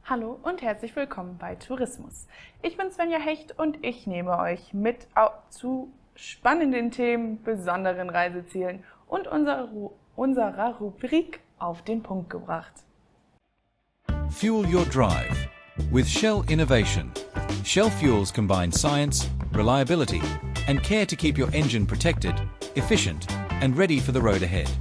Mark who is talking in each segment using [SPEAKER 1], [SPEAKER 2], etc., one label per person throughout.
[SPEAKER 1] Hallo und herzlich willkommen bei Tourismus. Ich bin Svenja Hecht und ich nehme euch mit zu spannenden Themen, besonderen Reisezielen und unserer Rubrik auf den Punkt gebracht.
[SPEAKER 2] Fuel your drive with Shell Innovation. Shell fuels combine science, reliability, and care to keep your engine protected, efficient, and ready for the road ahead.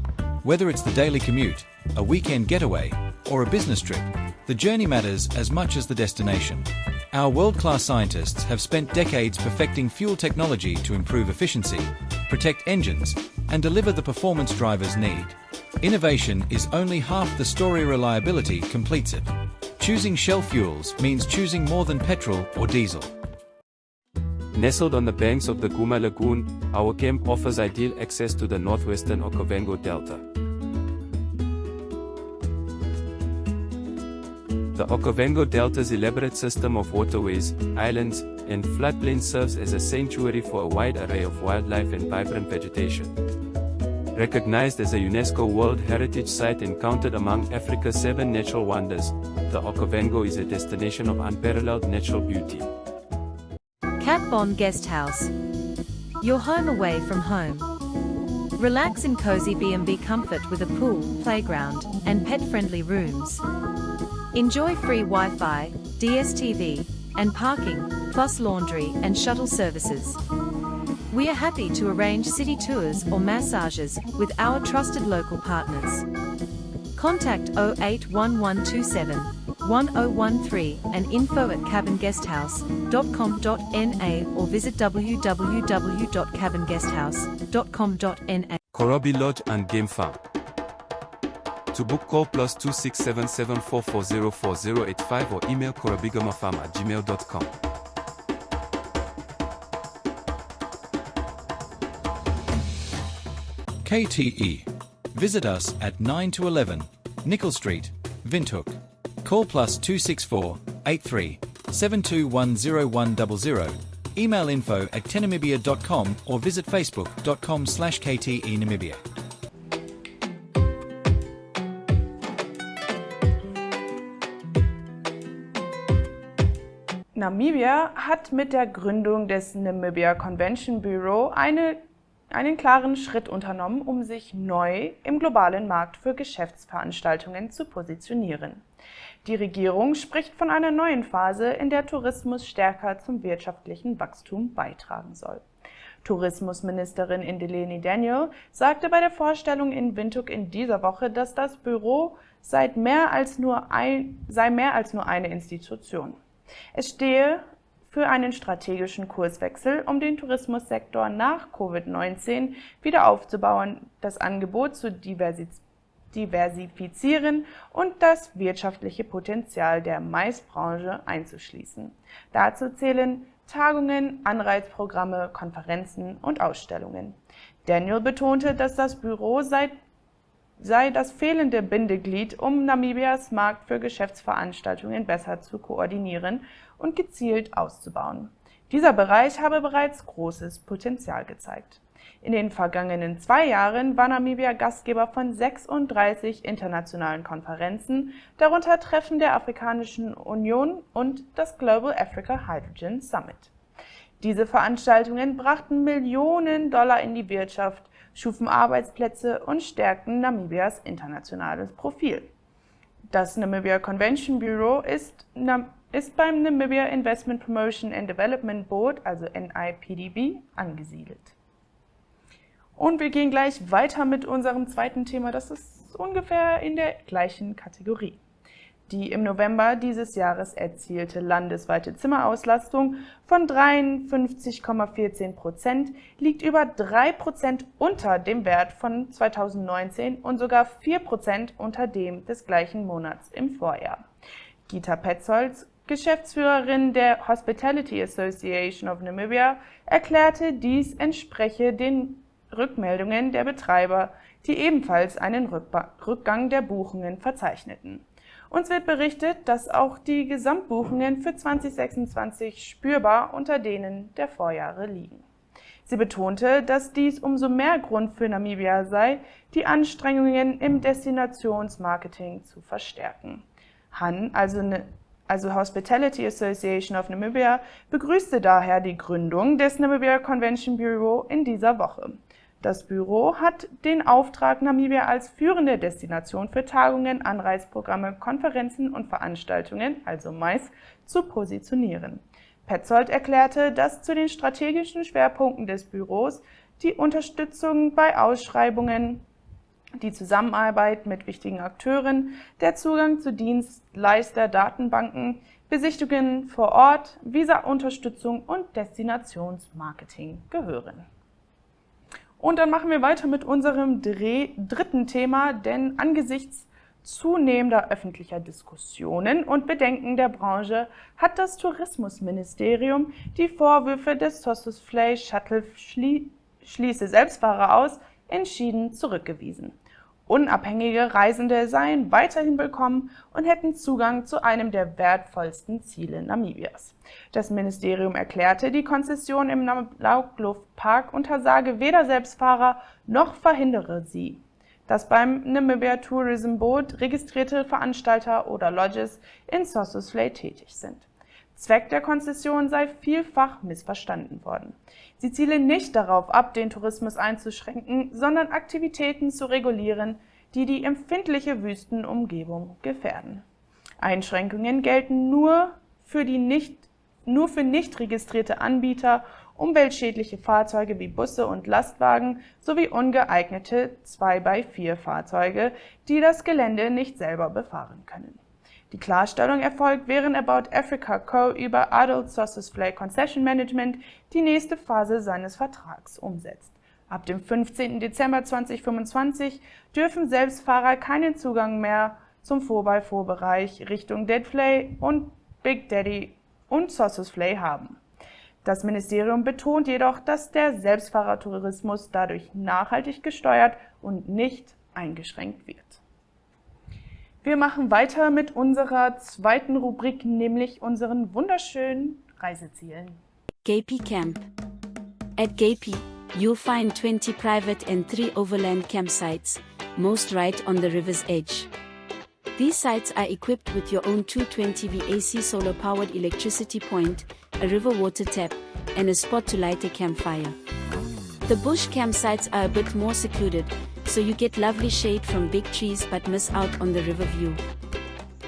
[SPEAKER 2] Whether it's the daily commute, a weekend getaway, or a business trip, the journey matters as much as the destination. Our world-class scientists have spent decades perfecting fuel technology to improve efficiency, protect engines, and deliver the performance drivers need. Innovation is only half the story, reliability completes it. Choosing Shell fuels means choosing more than petrol or diesel.
[SPEAKER 3] Nestled on the banks of the Guma Lagoon, our camp offers ideal access to the northwestern Okavango Delta. The Okavango Delta's elaborate system of waterways, islands, and floodplains serves as a sanctuary for a wide array of wildlife and vibrant vegetation. Recognized as a UNESCO World Heritage Site and counted among Africa's 7 natural wonders, the Okavango is a destination of unparalleled natural beauty.
[SPEAKER 4] Cat Guesthouse. Your home away from home. Relax in cozy B&B comfort with a pool, playground, and pet-friendly rooms. Enjoy free Wi-Fi, DSTV, and parking, plus laundry and shuttle services. We are happy to arrange city tours or massages with our trusted local partners. Contact 081127 1013 and info@cabinguesthouse.com.na or visit www.cabinguesthouse.com.na.
[SPEAKER 3] Korobi Lodge and Game Farm. To book, call +267744044085 or email korobigamafam@gmail.com.
[SPEAKER 2] KTE. Visit us at 9 to 11, Nickel Street, Windhoek. Call +264 83 72101000. Email info@tenamibia.com or visit facebook.com/KTE Namibia.
[SPEAKER 1] Namibia hat mit der Gründung des Namibia Convention Bureau einen klaren Schritt unternommen, um sich neu im globalen Markt für Geschäftsveranstaltungen zu positionieren. Die Regierung spricht von einer neuen Phase, in der Tourismus stärker zum wirtschaftlichen Wachstum beitragen soll. Tourismusministerin Indeleni Daniel sagte bei der Vorstellung in Windhoek in dieser Woche, dass das Büro sei mehr als nur eine Institution. Es stehe für einen strategischen Kurswechsel, um den Tourismussektor nach Covid-19 wieder aufzubauen, das Angebot zu diversifizieren und das wirtschaftliche Potenzial der Maisbranche einzuschließen. Dazu zählen Tagungen, Anreizprogramme, Konferenzen und Ausstellungen. Daniel betonte, dass das Büro sei das fehlende Bindeglied, um Namibias Markt für Geschäftsveranstaltungen besser zu koordinieren und gezielt auszubauen. Dieser Bereich habe bereits großes Potenzial gezeigt. In den vergangenen 2 Jahren war Namibia Gastgeber von 36 internationalen Konferenzen, darunter Treffen der Afrikanischen Union und das Global Africa Hydrogen Summit. Diese Veranstaltungen brachten Millionen $Millionen in die Wirtschaft, schufen Arbeitsplätze und stärkten Namibias internationales Profil. Das Namibia Convention Bureau ist beim Namibia Investment Promotion and Development Board, also NIPDB, angesiedelt. Und wir gehen gleich weiter mit unserem zweiten Thema, das ist ungefähr in der gleichen Kategorie. Die im November dieses Jahres erzielte landesweite Zimmerauslastung von 53,14% liegt über 3% unter dem Wert von 2019 und sogar 4% unter dem des gleichen Monats im Vorjahr. Gita Petzold, Geschäftsführerin der Hospitality Association of Namibia, erklärte, dies entspreche den Rückmeldungen der Betreiber, die ebenfalls einen Rückgang der Buchungen verzeichneten. Uns wird berichtet, dass auch die Gesamtbuchungen für 2026 spürbar unter denen der Vorjahre liegen. Sie betonte, dass dies umso mehr Grund für Namibia sei, die Anstrengungen im Destinationsmarketing zu verstärken. Han, also also Hospitality Association of Namibia, begrüßte daher die Gründung des Namibia Convention Bureau in dieser Woche. Das Büro hat den Auftrag, Namibia als führende Destination für Tagungen, Anreizprogramme, Konferenzen und Veranstaltungen, also MICE, zu positionieren. Petzold erklärte, dass zu den strategischen Schwerpunkten des Büros die Unterstützung bei Ausschreibungen, die Zusammenarbeit mit wichtigen Akteuren, der Zugang zu Dienstleister-Datenbanken, Besichtigungen vor Ort, Visa-Unterstützung und Destinationsmarketing gehören. Und dann machen wir weiter mit unserem dritten Thema, denn angesichts zunehmender öffentlicher Diskussionen und Bedenken der Branche hat das Tourismusministerium die Vorwürfe des Sossusvlei Shuttle schließe Selbstfahrer aus entschieden zurückgewiesen. Unabhängige Reisende seien weiterhin willkommen und hätten Zugang zu einem der wertvollsten Ziele Namibias. Das Ministerium erklärte, die Konzession im Laugluftpark untersage weder Selbstfahrer noch verhindere sie, dass beim Namibia Tourism Board registrierte Veranstalter oder Lodges in Sossusvlei tätig sind. Zweck der Konzession sei vielfach missverstanden worden. Sie ziele nicht darauf ab, den Tourismus einzuschränken, sondern Aktivitäten zu regulieren, die die empfindliche Wüstenumgebung gefährden. Einschränkungen gelten nur für nicht registrierte Anbieter, umweltschädliche Fahrzeuge wie Busse und Lastwagen sowie ungeeignete 2x4-Fahrzeuge, die das Gelände nicht selber befahren können. Die Klarstellung erfolgt, während About Africa Co. über Adult Sossusvlei Concession Management die nächste Phase seines Vertrags umsetzt. Ab dem 15. Dezember 2025 dürfen Selbstfahrer keinen Zugang mehr zum 4x4-Bereich Richtung Deadvlei und Big Daddy und Sossusvlei haben. Das Ministerium betont jedoch, dass der Selbstfahrertourismus dadurch nachhaltig gesteuert und nicht eingeschränkt wird. Wir machen weiter mit unserer zweiten Rubrik, nämlich unseren wunderschönen Reisezielen.
[SPEAKER 5] Gapi Camp. At Gapi, you'll find 20 private and 3 overland campsites, most right on the river's edge. These sites are equipped with your own 220V AC solar-powered electricity point, a river water tap, and a spot to light a campfire. The bush campsites are a bit more secluded, so you get lovely shade from big trees but miss out on the river view.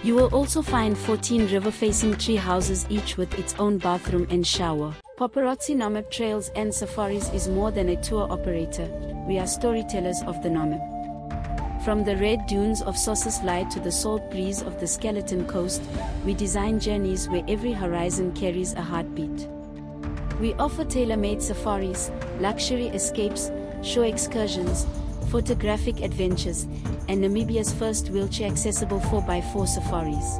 [SPEAKER 5] You will also find 14 river-facing tree houses, each with its own bathroom and shower. Paparazzi Namib Trails and Safaris is more than a tour operator, we are storytellers of the Namib. From the red dunes of Sossusvlei to the salt breeze of the Skeleton Coast, we design journeys where every horizon carries a heartbeat. We offer tailor-made safaris, luxury escapes, shore excursions, photographic adventures, and Namibia's first wheelchair-accessible 4x4 safaris.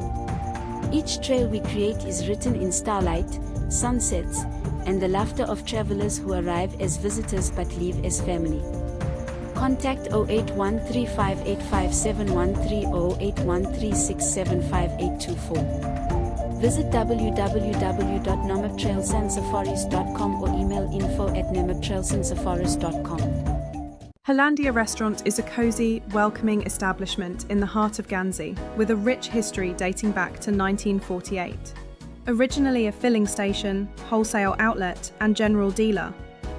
[SPEAKER 5] Each trail we create is written in starlight, sunsets, and the laughter of travelers who arrive as visitors but leave as family. Contact 0813585713 or 0813675824. Visit www.namibtrailsandsafaris.com or email info@namibtrailsandsafaris.com.
[SPEAKER 6] Hollandia Restaurant is a cosy, welcoming establishment in the heart of Ganzi, with a rich history dating back to 1948. Originally a filling station, wholesale outlet, and general dealer,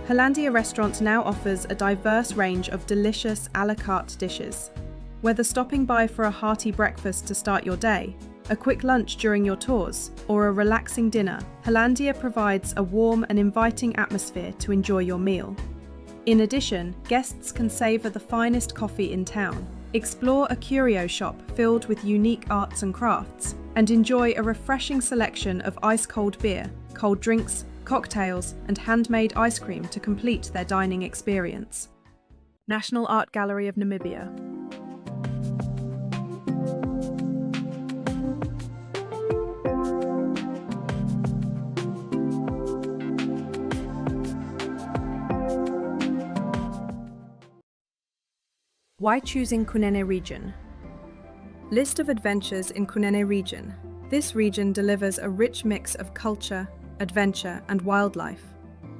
[SPEAKER 6] Hollandia Restaurant now offers a diverse range of delicious à la carte dishes. Whether stopping by for a hearty breakfast to start your day, a quick lunch during your tours, or a relaxing dinner, Hollandia provides a warm and inviting atmosphere to enjoy your meal. In addition, guests can savour the finest coffee in town, explore a curio shop filled with unique arts and crafts, and enjoy a refreshing selection of ice-cold beer, cold drinks, cocktails, and handmade ice cream to complete their dining experience. National Art Gallery of Namibia. Why choosing Kunene region? List of adventures in Kunene region. This region delivers a rich mix of culture, adventure, and wildlife,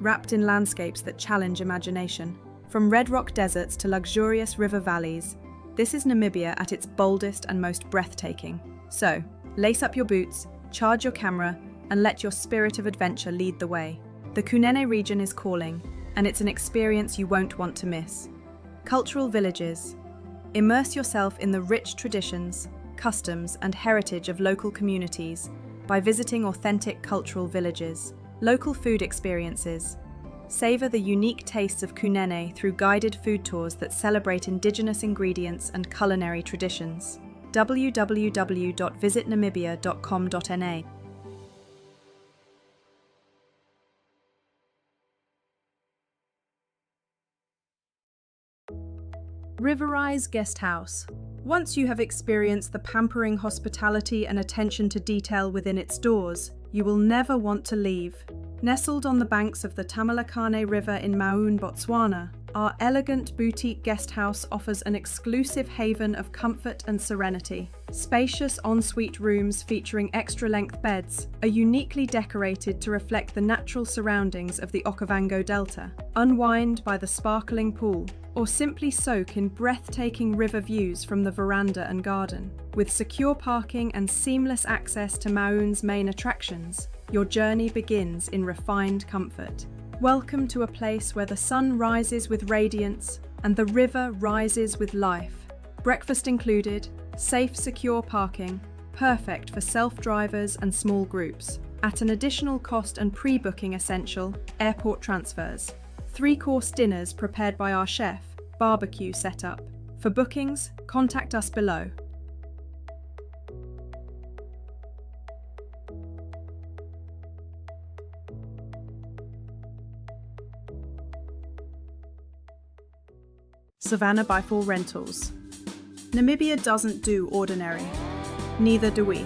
[SPEAKER 6] wrapped in landscapes that challenge imagination. From red rock deserts to luxurious river valleys, this is Namibia at its boldest and most breathtaking. So, lace up your boots, charge your camera, and let your spirit of adventure lead the way. The Kunene region is calling, and it's an experience you won't want to miss. Cultural villages. Immerse yourself in the rich traditions, customs, and heritage of local communities by visiting authentic cultural villages. Local food experiences. Savor the unique tastes of Kunene through guided food tours that celebrate indigenous ingredients and culinary traditions. www.visitnamibia.com.na. Riverize Guesthouse. Once you have experienced the pampering hospitality and attention to detail within its doors, you will never want to leave. Nestled on the banks of the Tamalakane River in Maun, Botswana, our elegant boutique guesthouse offers an exclusive haven of comfort and serenity. Spacious ensuite rooms featuring extra-length beds are uniquely decorated to reflect the natural surroundings of the Okavango Delta. Unwind by the sparkling pool, or simply soak in breathtaking river views from the veranda and garden. With secure parking and seamless access to Maun's main attractions, your journey begins in refined comfort. Welcome to a place where the sun rises with radiance and the river rises with life. Breakfast included, safe, secure parking, perfect for self-drivers and small groups. At an additional cost and pre-booking essential, airport transfers. 3-course dinners prepared by our chef, barbecue setup. For bookings, contact us below. Savannah by 4 Rentals. Namibia doesn't do ordinary. Neither do we.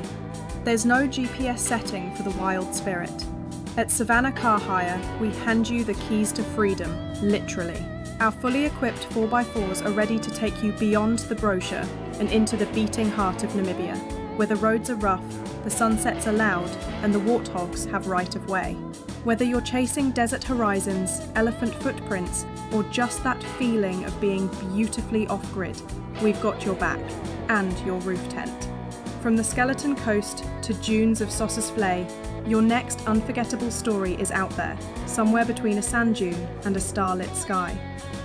[SPEAKER 6] There's no GPS setting for the wild spirit. At Savannah Car Hire, we hand you the keys to freedom, literally. Our fully equipped 4x4s are ready to take you beyond the brochure and into the beating heart of Namibia, where the roads are rough, the sunsets are loud, and the warthogs have right of way. Whether you're chasing desert horizons, elephant footprints, or just that feeling of being beautifully off-grid, we've got your back, and your roof tent. From the Skeleton Coast to dunes of Sossusvlei, your next unforgettable story is out there, somewhere between a sand dune and a starlit sky.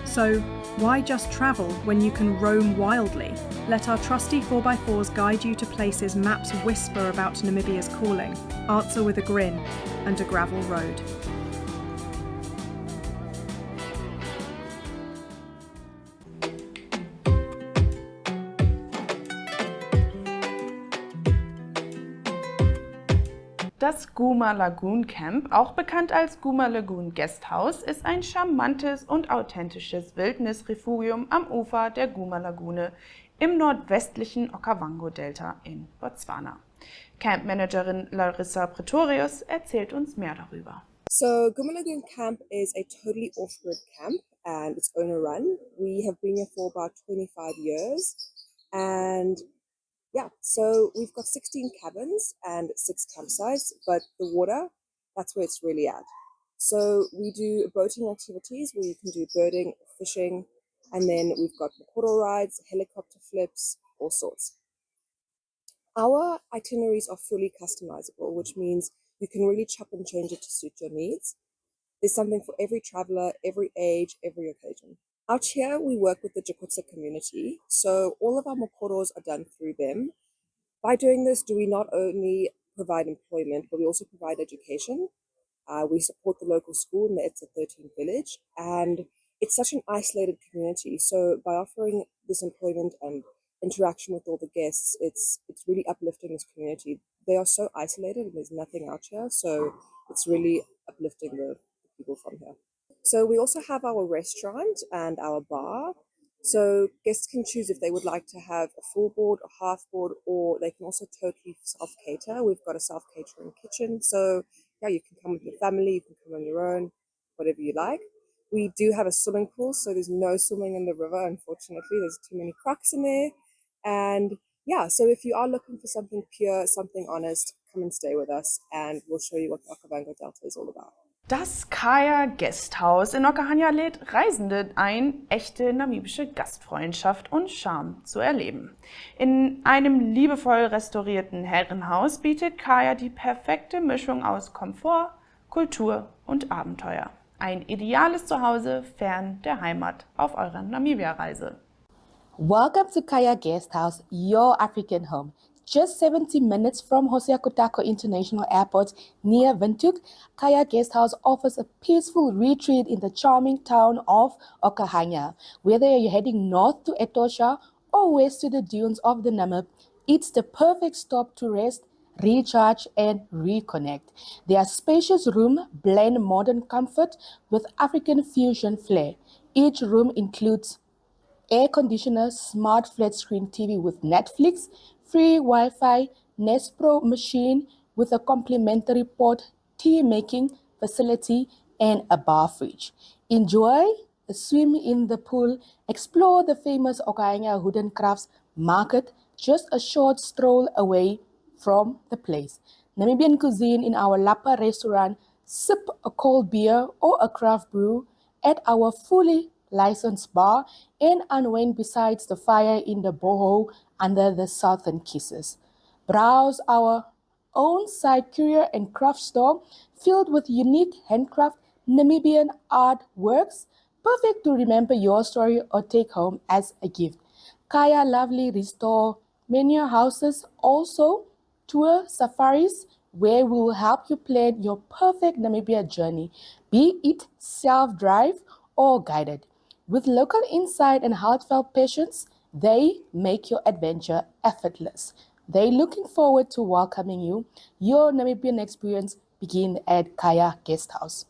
[SPEAKER 6] So, why just travel when you can roam wildly? Let our trusty 4x4s guide you to places maps whisper about Namibia's calling, answer with a grin, and a gravel road.
[SPEAKER 1] Das Guma Lagoon Camp, auch bekannt als Guma Lagoon Guesthouse, ist ein charmantes und authentisches Wildnisrefugium am Ufer der Guma Lagune im nordwestlichen Okavango-Delta in Botswana. Campmanagerin Larissa Pretorius erzählt uns mehr darüber.
[SPEAKER 7] So Guma Lagoon Camp is a totally off-grid camp and it's owner run. We have been here for about 25 years and yeah, so we've got 16 cabins and 6 campsites, but the water, that's where it's really at. So we do boating activities where you can do birding, fishing, and then we've got mokoro rides, helicopter flips, all sorts. Our itineraries are fully customizable, which means you can really chop and change it to suit your needs. There's something for every traveler, every age, every occasion. Out here, we work with the Jakutsa community, so all of our mokoros are done through them. By doing this, we not only provide employment, but we also provide education. We support the local school in the Etsa 13 village, and it's such an isolated community. So by offering this employment and interaction with all the guests, it's really uplifting this community. They are so isolated and there's nothing out here, so it's really uplifting the people from here. So we also have our restaurant and our bar. So guests can choose if they would like to have a full board, a half board, or they can also totally self-cater. We've got a self-catering kitchen. So yeah, you can come with your family, you can come on your own, whatever you like. We do have a swimming pool, so there's no swimming in the river, unfortunately. There's too many crocs in there. And yeah, so if you are looking for something pure, something honest, come and stay with us and we'll show you what the Okavango Delta is all about.
[SPEAKER 1] Das Khaya Guesthouse in Okavango lädt Reisende ein, echte namibische Gastfreundschaft und Charme zu erleben. In einem liebevoll restaurierten Herrenhaus bietet Khaya die perfekte Mischung aus Komfort, Kultur und Abenteuer. Ein ideales Zuhause fern der Heimat auf eurer Namibia-Reise.
[SPEAKER 8] Welcome to Khaya Guesthouse, your African home. Just 70 minutes from Hosea Kotako International Airport near Windhoek, Khaya Guesthouse offers a peaceful retreat in the charming town of Okavango. Whether you're heading north to Etosha or west to the dunes of the Namib, it's the perfect stop to rest, recharge and reconnect. Their spacious room blend modern comfort with African fusion flair. Each room includes air conditioner, smart flat screen TV with Netflix, free Wi-Fi, Nest Pro machine with a complimentary pot, tea making facility, and a bar fridge. Enjoy a swim in the pool, explore the famous Okavango Wooden Crafts Market, just a short stroll away from the place. Namibian cuisine in our Lapa restaurant, sip a cold beer or a craft brew at our fully licensed bar, and unwind beside the fire in the boho under the southern kisses. Browse our own side courier and craft store filled with unique handcraft Namibian artworks, perfect to remember your story or take home as a gift. Khaya lovely restore manure houses, also tour safaris where we will help you plan your perfect Namibia journey, be it self-drive or guided. With local insight and heartfelt patience, they make your adventure effortless. They're looking forward to welcoming you. Your Namibian experience begins at Khaya Guesthouse.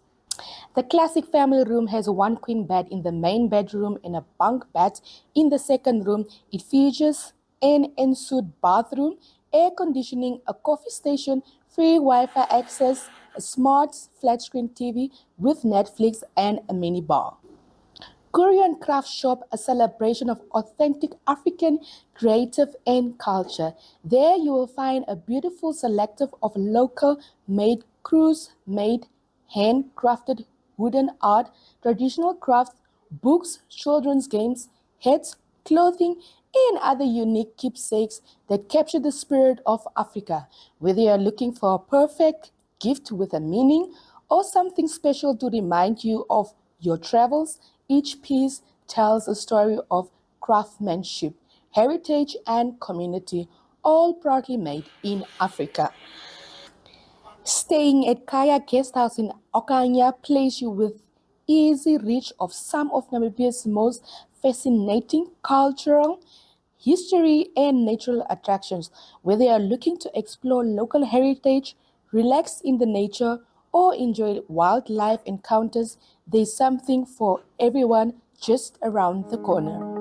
[SPEAKER 8] The classic family room has one queen bed in the main bedroom and a bunk bed in the second room. It features an ensuite bathroom, air conditioning, a coffee station, free Wi-Fi access, a smart flat screen TV with Netflix, and a mini bar. Korean Craft Shop, a celebration of authentic African creative and culture. There you will find a beautiful selection of local-made, cruise-made, handcrafted wooden art, traditional crafts, books, children's games, hats, clothing, and other unique keepsakes that capture the spirit of Africa. Whether you're looking for a perfect gift with a meaning or something special to remind you of your travels, each piece tells a story of craftsmanship, heritage, and community, all proudly made in Africa. Staying at Khaya Guesthouse in Okavango places you with easy reach of some of Namibia's most fascinating cultural, history, and natural attractions. Whether you are looking to explore local heritage, relax in the nature, or enjoy wildlife encounters, there's something for everyone just around the corner.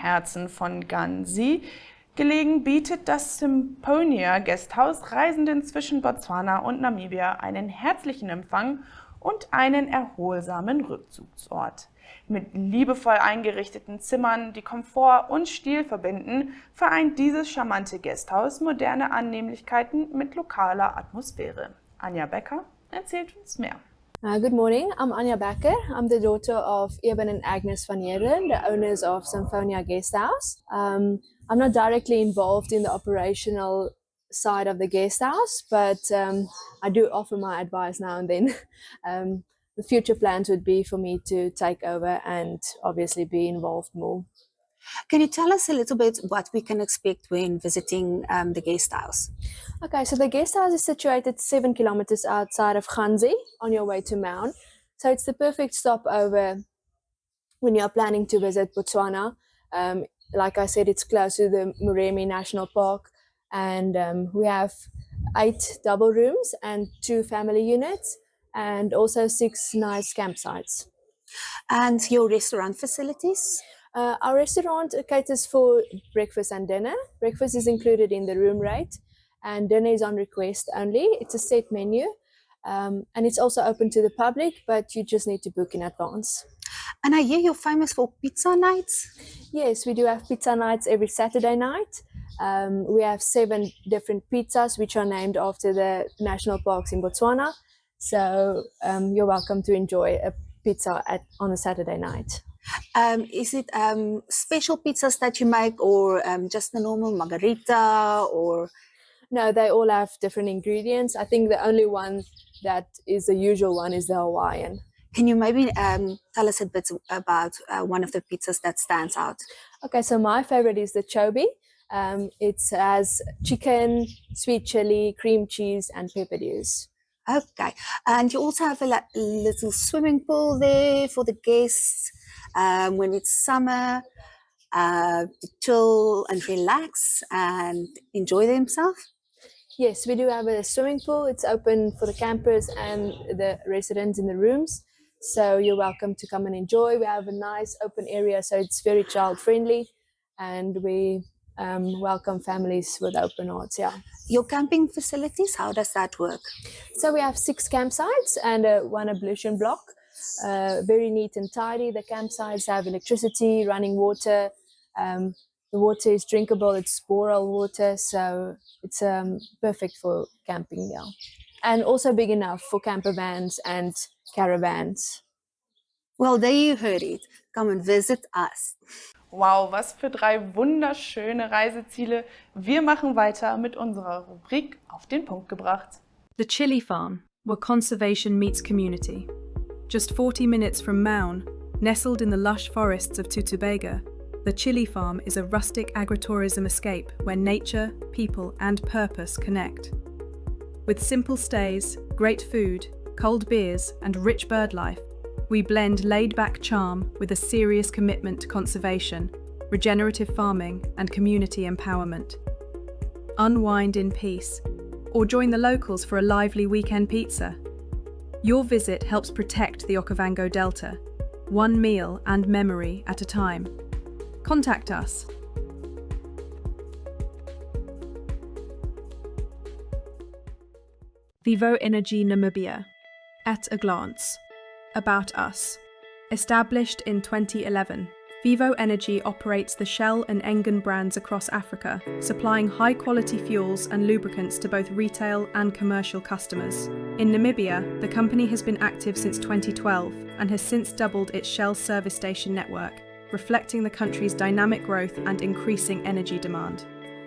[SPEAKER 1] Herzen von Ganzi gelegen, bietet das Symphony Guesthouse Reisenden zwischen Botswana und Namibia einen herzlichen Empfang und einen erholsamen Rückzugsort. Mit liebevoll eingerichteten Zimmern, die Komfort und Stil verbinden, vereint dieses charmante Guesthouse moderne Annehmlichkeiten mit lokaler Atmosphäre. Anja Becker erzählt uns mehr.
[SPEAKER 9] Good morning, I'm Anja Becker. I'm the daughter of Eben and Agnes van Heeren, the owners of Symphonia Guesthouse. I'm not directly involved in the operational side of the guesthouse, but I do offer my advice now and then. The future plans would be for me to take over and obviously be involved more.
[SPEAKER 10] Can you tell us a little bit what we can expect when visiting the guesthouse?
[SPEAKER 9] Okay, so the guesthouse is situated 7 kilometers outside of Ganzi on your way to Maun. So it's the perfect stopover when you're planning to visit Botswana. Like I said, it's close to the Moremi National Park, and we have 8 double rooms and 2 family units, and also 6 nice campsites.
[SPEAKER 10] And your restaurant facilities?
[SPEAKER 9] Our restaurant caters for breakfast and dinner. Breakfast is included in the room rate, and dinner is on request only. It's a set menu, and it's also open to the public, but you just need to book in advance.
[SPEAKER 10] And I hear you're famous for pizza nights?
[SPEAKER 9] Yes, we do have pizza nights every Saturday night. We have 7 different pizzas, which are named after the national parks in Botswana. So you're welcome to enjoy a pizza on a Saturday night.
[SPEAKER 10] Is it special pizzas that you make, or just the normal margarita, or?
[SPEAKER 9] No, they all have different ingredients. I think the only one that is the usual one is the Hawaiian.
[SPEAKER 10] Can you maybe tell us a bit about one of the pizzas that stands out?
[SPEAKER 9] Okay, so my favorite is the chobi. It has chicken, sweet chili, cream cheese, and pepper dews.
[SPEAKER 10] Okay, and you also have a little swimming pool there for the guests when it's summer to chill and relax and enjoy themselves.
[SPEAKER 9] Yes, we do have a swimming pool. It's open for the campers and the residents in the rooms. So you're welcome to come and enjoy. We have a nice open area, so it's very child friendly, and we welcome families with open hearts. Yeah.
[SPEAKER 10] Your camping facilities, how does that work?
[SPEAKER 9] So we have 6 campsites and 1 ablution block. Very neat and tidy. The campsites have electricity, running water. The water is drinkable. It's boreal water, so it's perfect for camping. Yeah, and also big enough for camper vans and caravans.
[SPEAKER 10] Well, there you heard it. Come and visit us.
[SPEAKER 1] Wow, was für 3 wunderschöne Reiseziele. Wir machen weiter mit unserer Rubrik auf den Punkt gebracht.
[SPEAKER 6] The Chili Farm, where conservation meets community. Just 40 minutes from Maun, nestled in the lush forests of Tutubega, the Chili Farm is a rustic agritourism escape where nature, people, and purpose connect. With simple stays, great food, cold beers, and rich bird life, we blend laid-back charm with a serious commitment to conservation, regenerative farming, and community empowerment. Unwind in peace, or join the locals for a lively weekend pizza. Your visit helps protect the Okavango Delta, one meal and memory at a time. Contact us. Vivo Energy Namibia. At a glance. About us. Established in 2011, Vivo Energy operates the Shell and Engen brands across Africa, supplying high-quality fuels and lubricants to both retail and commercial customers. In Namibia, the company has been active since 2012 and has since doubled its Shell service station network, reflecting the country's dynamic growth and increasing energy demand.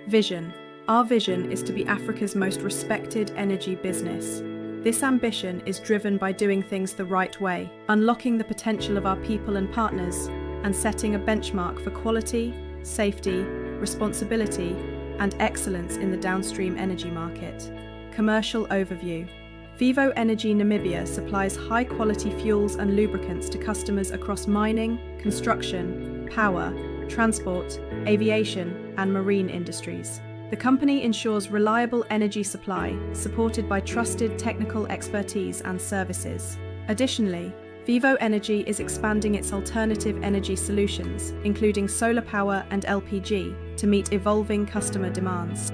[SPEAKER 6] Vision. Our vision is to be Africa's most respected energy business. This ambition is driven by doing things the right way, unlocking the potential of our people and partners, and setting a benchmark for quality, safety, responsibility, and excellence in the downstream energy market. Commercial overview. Vivo Energy Namibia supplies high-quality fuels and lubricants to customers across mining, construction, power, transport, aviation, and marine industries. The company ensures reliable energy supply, supported by trusted technical expertise and services. Additionally, Vivo Energy is expanding its alternative energy solutions, including solar power and LPG, to meet evolving customer demands.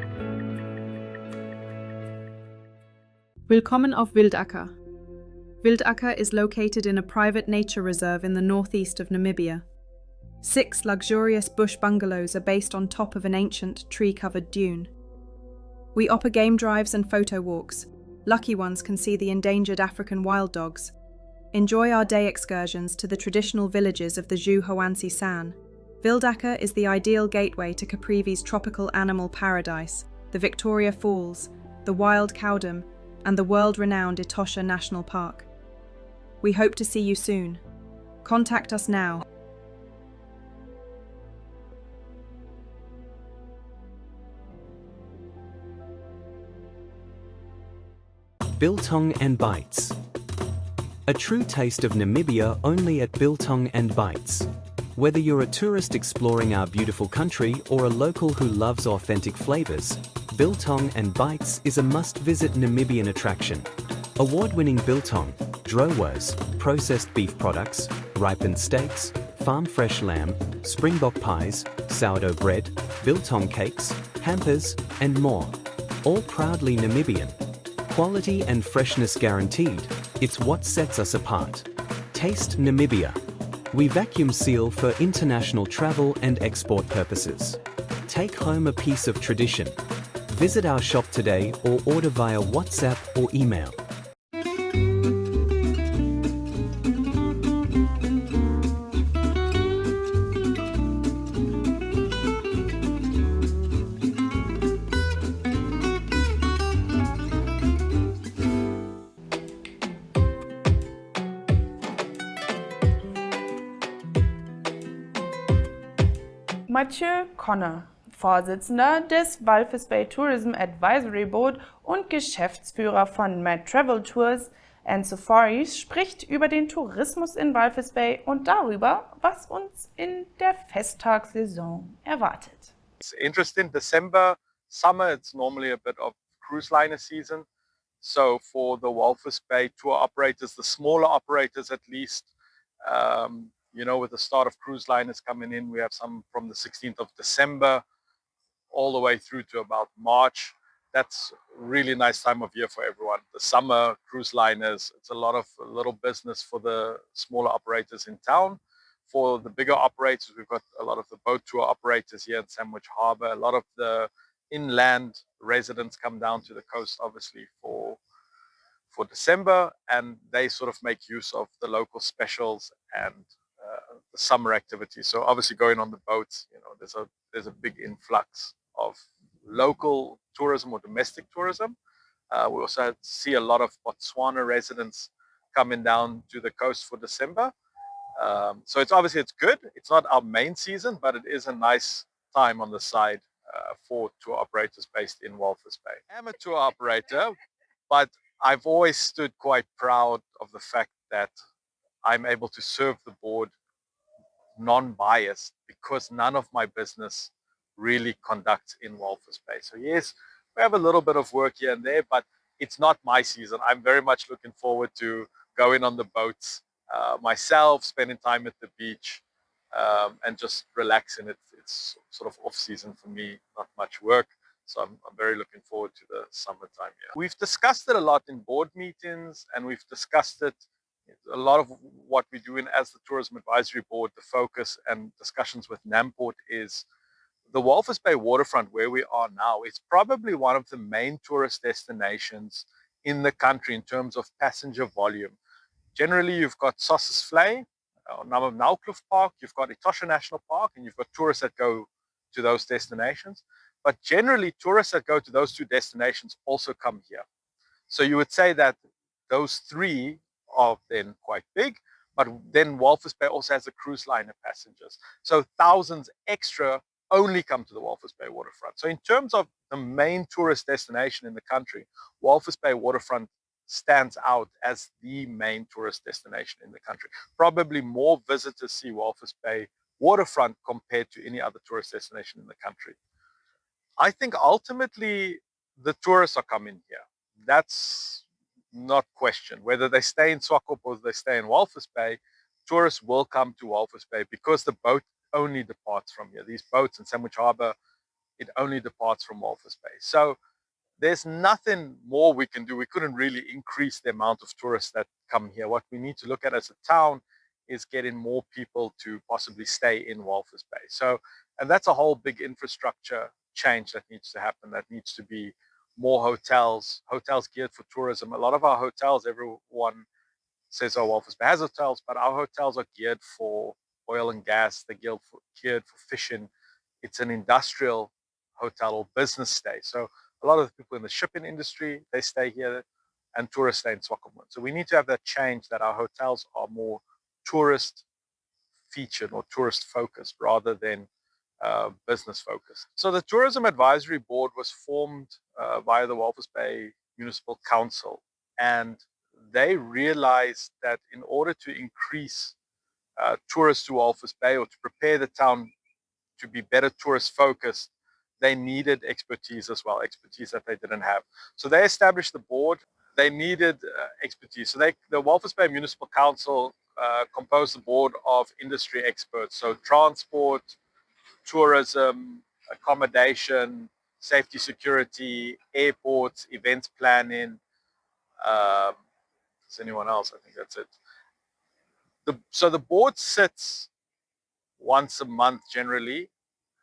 [SPEAKER 6] Willkommen auf Wildacker. Wildacker is located in a private nature reserve in the northeast of Namibia. 6 luxurious bush bungalows are based on top of an ancient, tree-covered dune. We offer game drives and photo walks. Lucky ones can see the endangered African wild dogs. Enjoy our day excursions to the traditional villages of the Ju-Hoansi San. Wildacker is the ideal gateway to Caprivi's tropical animal paradise, the Victoria Falls, the wild Cowdom, and the world-renowned Etosha National Park. We hope to see you soon. Contact us now.
[SPEAKER 11] Biltong and Bites. A true taste of Namibia only at Biltong and Bites. Whether you're a tourist exploring our beautiful country or a local who loves authentic flavors, Biltong and Bites is a must-visit Namibian attraction. Award-winning biltong, drowos, processed beef products, ripened steaks, farm-fresh lamb, springbok pies, sourdough bread, biltong cakes, hampers, and more. All proudly Namibian. Quality and freshness guaranteed. It's what sets us apart. Taste Namibia. We vacuum seal for international travel and export purposes. Take home a piece of tradition. Visit our shop today or order via WhatsApp or email.
[SPEAKER 1] Mathieu Conner, Vorsitzender des Walvis Bay Tourism Advisory Board und Geschäftsführer von Mad Travel Tours and Safaris, spricht über den Tourismus in Walvis Bay und darüber, was uns in der Festtagssaison erwartet.
[SPEAKER 12] It's interesting. December, summer, it's normally a bit of cruise liner season. So for the Walvis Bay tour operators, the smaller operators at least, with the start of cruise liners coming in, we have some from the 16th of December all the way through to about March. That's a really nice time of year for everyone. The summer cruise liners, it's a little business for the smaller operators in town. For the bigger operators, we've got a lot of the boat tour operators here in Sandwich Harbour. A lot of the inland residents come down to the coast, obviously, for December, and they sort of make use of the local specials and the summer activities. So obviously going on the boats, there's a big influx of local tourism or domestic tourism. We also see a lot of Botswana residents coming down to the coast for December. So it's good. It's not our main season, but it is a nice time on the side for tour operators based in Walvis Bay. I'm a tour operator, but I've always stood quite proud of the fact that I'm able to serve the board non-biased because none of my business really conducts in Walvis Bay. So yes, we have a little bit of work here and there, but it's not my season. I'm very much looking forward to going on the boats myself, spending time at the beach, and just relaxing. It's sort of off season for me, not much work. So I'm very looking forward to the summertime here. We've discussed it a lot in board meetings, and we've discussed it a lot of what we're doing as the Tourism Advisory Board. The focus and discussions with NAMPORT is the Walvis Bay waterfront, where we are now. It's probably one of the main tourist destinations in the country in terms of passenger volume. Generally, you've got Sossusvlei, Naukluft Park, you've got Etosha National Park, and you've got tourists that go to those destinations. But generally, tourists that go to those two destinations also come here. So you would say that those three are then quite big, but then Walvis Bay also has the cruise liner passengers. So thousands extra only come to the Walvis Bay waterfront. So in terms of the main tourist destination in the country, Walvis Bay waterfront stands out as the main tourist destination in the country. Probably more visitors see Walvis Bay waterfront compared to any other tourist destination in the country. I think ultimately the tourists are coming here. That's not questioned. Whether they stay in Swakop or they stay in Walvis Bay, tourists will come to Walvis Bay because the boat only departs from here. These boats in Sandwich Harbour, it only departs from Walvis Bay. So there's nothing more we can do. We couldn't really increase the amount of tourists that come here. What we need to look at as a town is getting more people to possibly stay in Walvis Bay. So, and that's a whole big infrastructure change that needs to happen. That needs to be more hotels geared for tourism. A lot of our hotels, everyone says, oh, Walvis Bay has hotels, but our hotels are geared for oil and gas. They're geared for fishing. It's an industrial hotel or business stay. So a lot of the people in the shipping industry, they stay here, and tourists stay in Swakopmund. So we need to have that change, that our hotels are more tourist featured or tourist focused rather than business focused. So the Tourism Advisory Board was formed via the Walvis Bay Municipal Council, and they realized that in order to increase tourists to Walvis Bay or to prepare the town to be better tourist focused, they needed expertise as well, expertise that they didn't have. So they established the board. They needed expertise. So the Walvis Bay Municipal Council composed the board of industry experts. So transport, tourism, accommodation, safety, security, airports, events planning. Is anyone else? I think that's it. So the board sits once a month generally,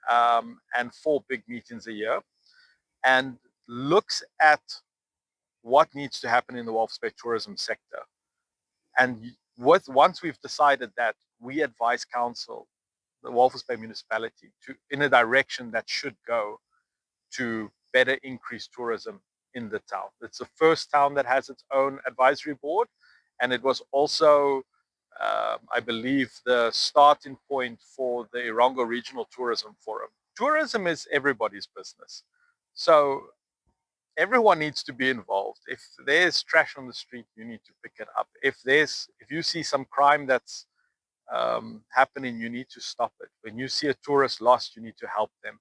[SPEAKER 12] and 4 big meetings a year, and looks at what needs to happen in the Walvis Bay tourism sector. And once we've decided that, we advise council, the Walvis Bay municipality, in a direction that should go to better increase tourism in the town. It's the first town that has its own advisory board, and it was also I believe the starting point for the Irongo Regional Tourism Forum. Tourism is everybody's business. So everyone needs to be involved. If there's trash on the street, you need to pick it up. If you see some crime that's happening, you need to stop it. When you see a tourist lost, you need to help them.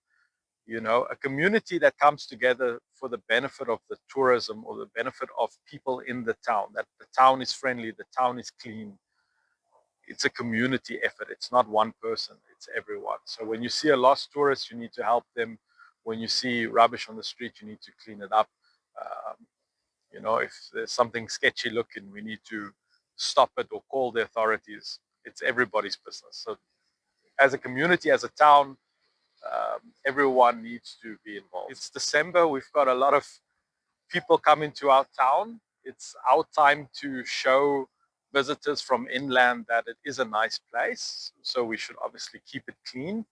[SPEAKER 12] You know, a community that comes together for the benefit of the tourism or the benefit of people in the town, that the town is friendly, the town is clean. It's a community effort. It's not one person, it's everyone. So when you see a lost tourist, you need to help them. When you see rubbish on the street, you need to clean it up. You know, if there's something sketchy looking, we need to stop it or call the authorities. It's everybody's business. So as a community, as a town, everyone needs to be involved. It's December. We've got a lot of people coming to our town. It's our time to show visitors from inland that it is a nice place. So we should obviously keep it clean,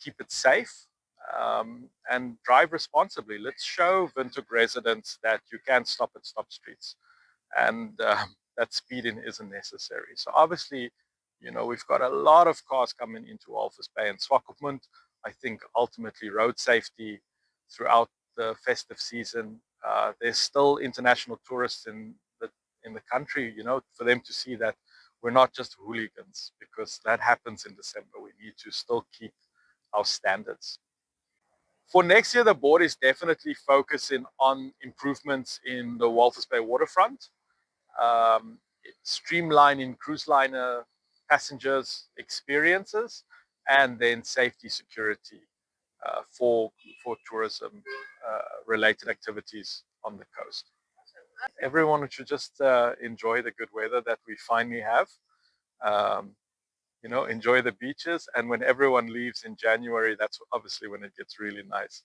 [SPEAKER 12] keep it safe, and drive responsibly. Let's show Windhoek residents that you can stop at stop streets, and that speeding isn't necessary. So obviously, you know, we've got a lot of cars coming into Walvis Bay and Swakopmund. I think ultimately road safety throughout the festive season. There's still international tourists in the country, you know, for them to see that we're not just hooligans, because that happens in December. We need to still keep our standards. For next year, the board is definitely focusing on improvements in the Walvis Bay waterfront, streamlining cruise liner passengers' experiences, and then safety, security for tourism related activities on the coast. Everyone should just enjoy the good weather that we finally have. You know, enjoy the beaches, and when everyone leaves in January, that's obviously when it gets really nice.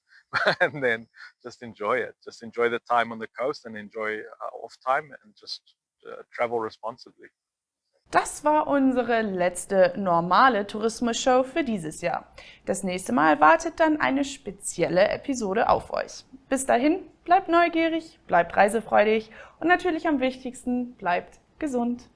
[SPEAKER 12] And then just enjoy it. Just enjoy the time on the coast and enjoy off time, and just travel responsibly.
[SPEAKER 1] Das war unsere letzte normale Tourismus-Show für dieses Jahr. Das nächste Mal wartet dann eine spezielle Episode auf euch. Bis dahin, bleibt neugierig, bleibt reisefreudig und natürlich am wichtigsten, bleibt gesund.